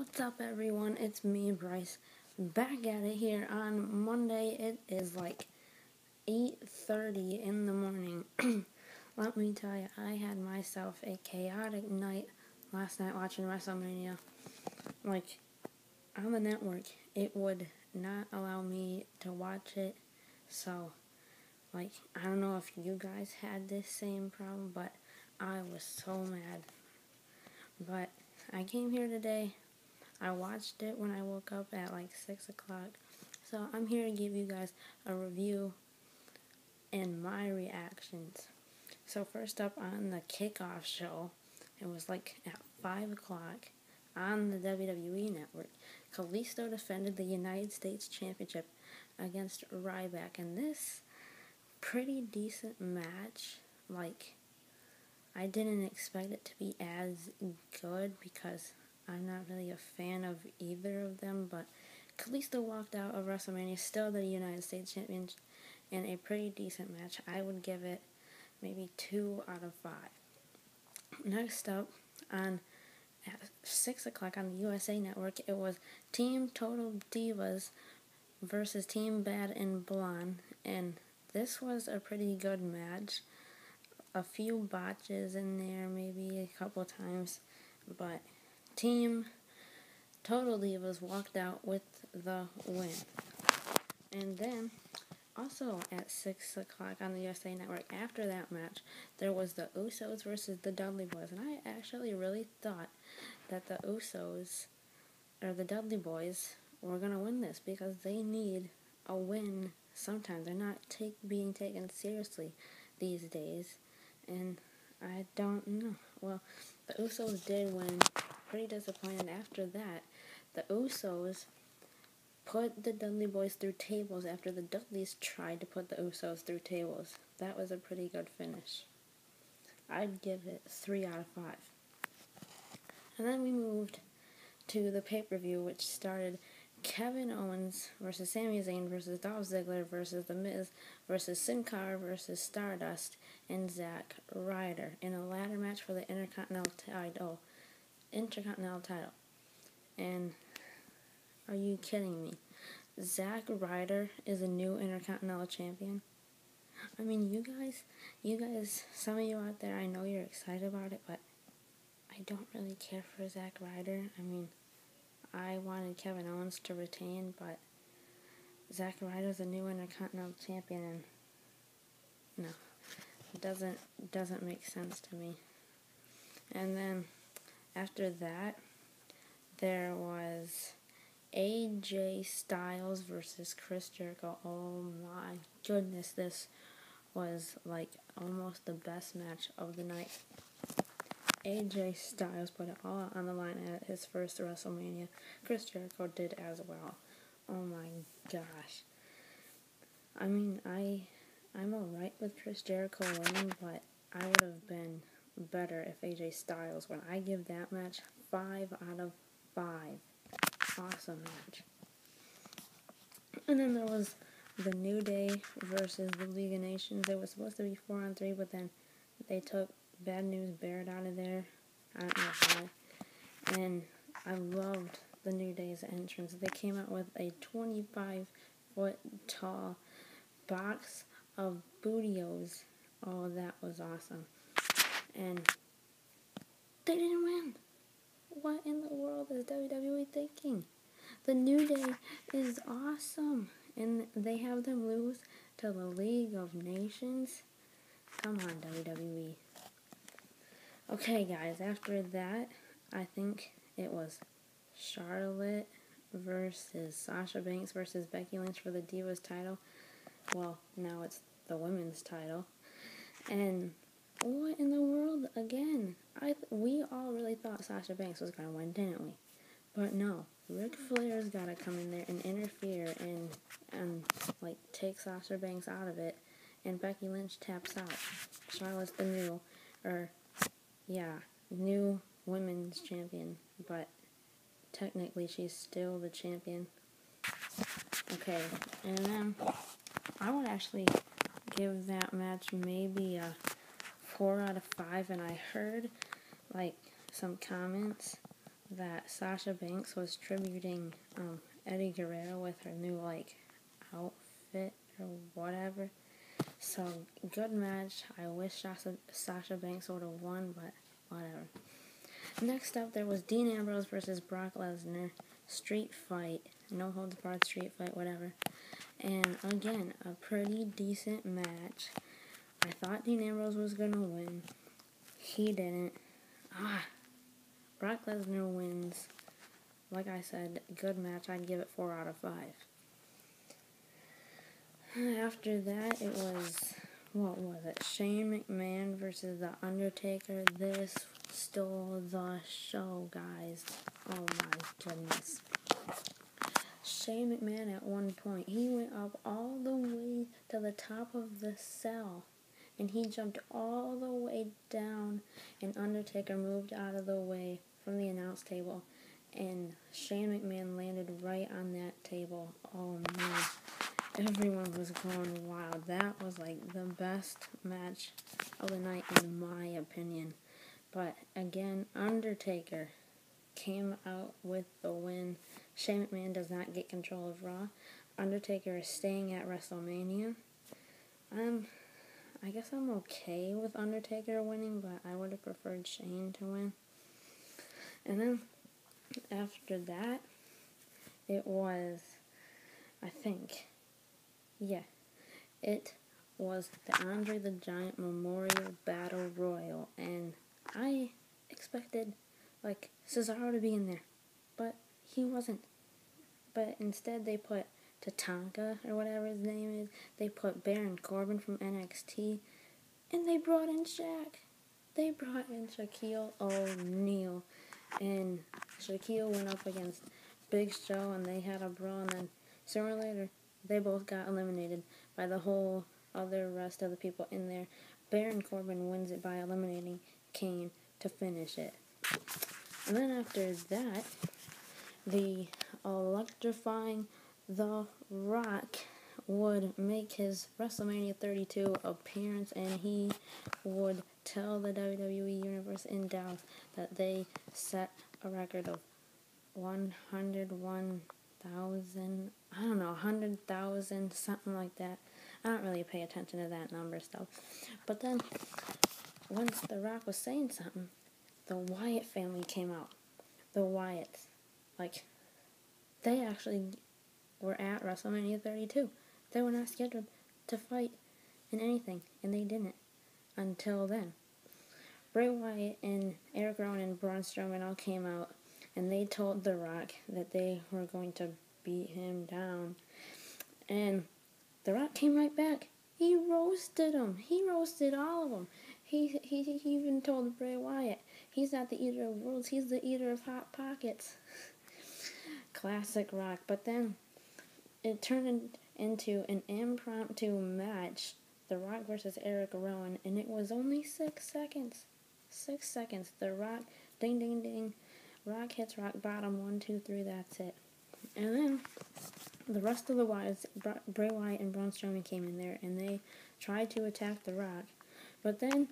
What's up, everyone? It's me, Bryce, back at it here on Monday. It is like 8:30 in the morning. Let me tell you, I had myself a chaotic night last night watching Wrestlemania. Like, on the network, it would not allow me to watch it. So, I don't know if you guys had this same problem, but I was so mad. But I came here today. I watched it when I woke up at 6 o'clock. So I'm here to give you guys a review and my reactions. So first up on the kickoff show, it was at 5 o'clock on the WWE Network. Kalisto defended the United States Championship against Ryback. And this pretty decent match. I didn't expect it to be as good because I'm not really a fan of either of them, but Kalisto walked out of WrestleMania still the United States Champion in a pretty decent match. I would give it maybe 2 out of 5. Next up, at 6 o'clock on the USA Network, it was Team Total Divas versus Team Bad and Blonde, and this was a pretty good match. A few botches in there, maybe a couple times, but Team Total Divas walked out with the win. And then, also at 6 o'clock on the USA Network, after that match, there was the Usos versus the Dudley Boys. And I actually really thought that the Usos, or the Dudley Boys, were going to win this because they need a win sometimes. They're not being taken seriously these days. And I don't know. Well, the Usos did win. Pretty disappointed after that. The Usos put the Dudley Boys through tables after the Dudleys tried to put the Usos through tables. That was a pretty good finish. I'd give it 3 out of 5. And then we moved to the pay-per-view, which started Kevin Owens versus Sami Zayn versus Dolph Ziggler versus The Miz versus Sin Cara versus Stardust and Zack Ryder in a ladder match for the Intercontinental title. And are you kidding me? Zack Ryder is a new Intercontinental champion. I mean, you guys, some of you out there, I know you're excited about it, but I don't really care for Zack Ryder. I mean, I wanted Kevin Owens to retain, but Zack Ryder's a new Intercontinental champion, and no, it doesn't make sense to me. And then after that, there was AJ Styles versus Chris Jericho. Oh my goodness, this was almost the best match of the night. AJ Styles put it all on the line at his first WrestleMania. Chris Jericho did as well. Oh my gosh. I mean, I'm alright with Chris Jericho winning, but I would have been better if AJ Styles won. I give that match 5 out of 5. Awesome match. And then there was the New Day versus the League of Nations. It was supposed to be 4-on-3, but then they took Bad News Barrett out of there. I don't know how. And I loved the New Day's entrance. They came out with a 25-foot tall box of Bootios. Oh, that was awesome. And they didn't win. What in the world is WWE thinking? The New Day is awesome. And they have them lose to the League of Nations? Come on, WWE. Okay, guys, after that, I think it was Charlotte versus Sasha Banks versus Becky Lynch for the Divas title. Well, now it's the women's title. And what in the world, again? We all really thought Sasha Banks was going to win, didn't we? But no, Ric Flair's got to come in there and interfere and take Sasha Banks out of it. And Becky Lynch taps out. Charlotte's the new women's champion, but technically she's still the champion. Okay, and then I would actually give that match maybe a 4 out of 5, and I heard some comments that Sasha Banks was tributing Eddie Guerrero with her new outfit or whatever. So good match. I wish Sasha Banks would have won, but whatever. Next up, there was Dean Ambrose versus Brock Lesnar. Street fight. No holds barred street fight, whatever. And again, a pretty decent match. I thought Dean Ambrose was going to win. He didn't. Brock Lesnar wins. Like I said, good match. I'd give it 4 out of 5. After that, it was, what was it? Shane McMahon versus The Undertaker. This stole the show, guys. Oh my goodness. Shane McMahon at one point, he went up all the way to the top of the cell. And he jumped all the way down, and Undertaker moved out of the way from the announce table. And Shane McMahon landed right on that table. Oh man. Everyone was going wild. That was the best match of the night in my opinion. But again, Undertaker came out with the win. Shane McMahon does not get control of Raw. Undertaker is staying at Wrestlemania. I guess I'm okay with Undertaker winning, but I would have preferred Shane to win. And then after that, it was, it was the Andre the Giant Memorial Battle Royal, and I expected, Cesaro to be in there, but he wasn't. But instead they put Tatanka, or whatever his name is, they put Baron Corbin from NXT, and they brought in Shaq. They brought in Shaquille O'Neal, and Shaquille went up against Big Show, and they had a brawl, and then sooner or later, they both got eliminated by the whole other rest of the people in there. Baron Corbin wins it by eliminating Kane to finish it. And then after that, the electrifying The Rock would make his WrestleMania 32 appearance, and he would tell the WWE Universe in Dallas that they set a record of 101,000, 100,000, something like that. I don't really pay attention to that number stuff. But then, once The Rock was saying something, the Wyatt family came out. The Wyatts. They actually were at WrestleMania 32. They were not scheduled to fight in anything, and they didn't until then. Bray Wyatt and Eric Rowan and Braun Strowman all came out, and they told The Rock that they were going to beat him down. And The Rock came right back. He roasted them. He roasted all of them. He even told Bray Wyatt, he's not the eater of worlds, he's the eater of hot pockets. Classic Rock. But then it turned into an impromptu match, The Rock versus Eric Rowan, and it was only 6 seconds. 6 seconds. The Rock, ding, ding, ding. Rock hits rock bottom, 1, 2, 3, that's it. And then the rest of the Wyatts, Bray Wyatt and Braun Strowman came in there, and they tried to attack The Rock. But then,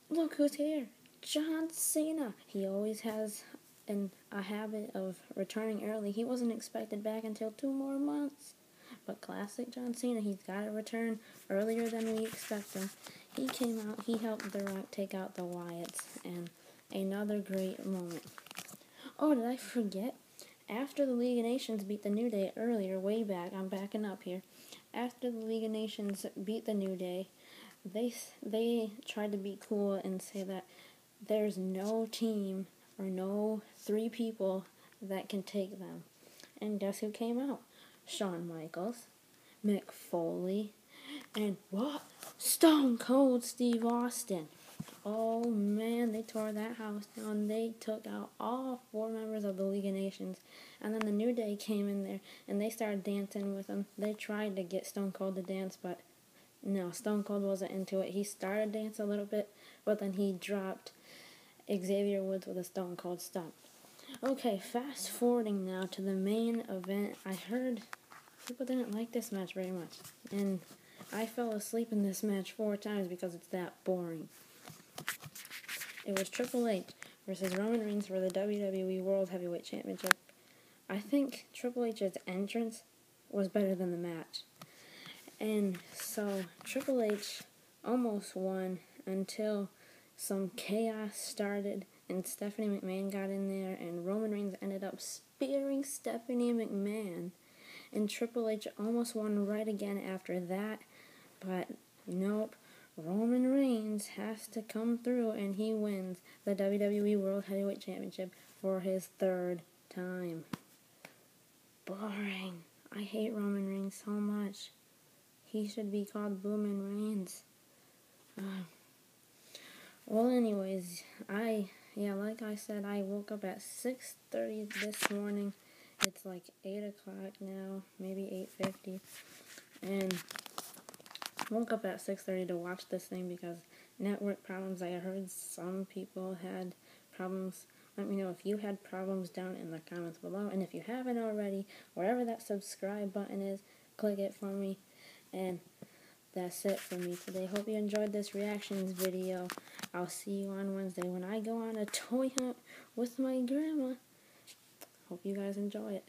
look who's here. John Cena. He always has a habit of returning early. He wasn't expected back until 2 more months. But classic John Cena, he's got to return earlier than we expect him. He came out, he helped The Rock take out the Wyatts, and another great moment. Oh, did I forget? After the League of Nations beat the New Day earlier, way back, I'm backing up here. After the League of Nations beat the New Day, they tried to be cool and say that there's no team or no 3 people that can take them. And guess who came out? Shawn Michaels, Mick Foley, and what? Stone Cold Steve Austin. Oh man, they tore that house down. They took out all 4 members of the League of Nations. And then the New Day came in there and they started dancing with them. They tried to get Stone Cold to dance, but no, Stone Cold wasn't into it. He started dancing a little bit, but then he dropped Xavier Woods with a Stone Cold stomp. Okay, fast forwarding now to the main event. I heard people didn't like this match very much, and I fell asleep in this match 4 times because it's that boring. It was Triple H versus Roman Reigns for the WWE World Heavyweight Championship. I think Triple H's entrance was better than the match. And so Triple H almost won until some chaos started and Stephanie McMahon got in there and Roman Reigns ended up spearing Stephanie McMahon. And Triple H almost won right again after that. But nope, Roman Reigns has to come through and he wins the WWE World Heavyweight Championship for his third time. Boring. I hate Roman Reigns so much. He should be called Bloomin' Reigns. Well, anyways, like I said, I woke up at 6:30 this morning. It's like 8 o'clock now, maybe 8:50. And woke up at 6:30 to watch this thing because network problems. I heard some people had problems. Let me know if you had problems down in the comments below. And if you haven't already, wherever that subscribe button is, click it for me. And that's it for me today. Hope you enjoyed this reactions video. I'll see you on Wednesday when I go on a toy hunt with my grandma. Hope you guys enjoy it.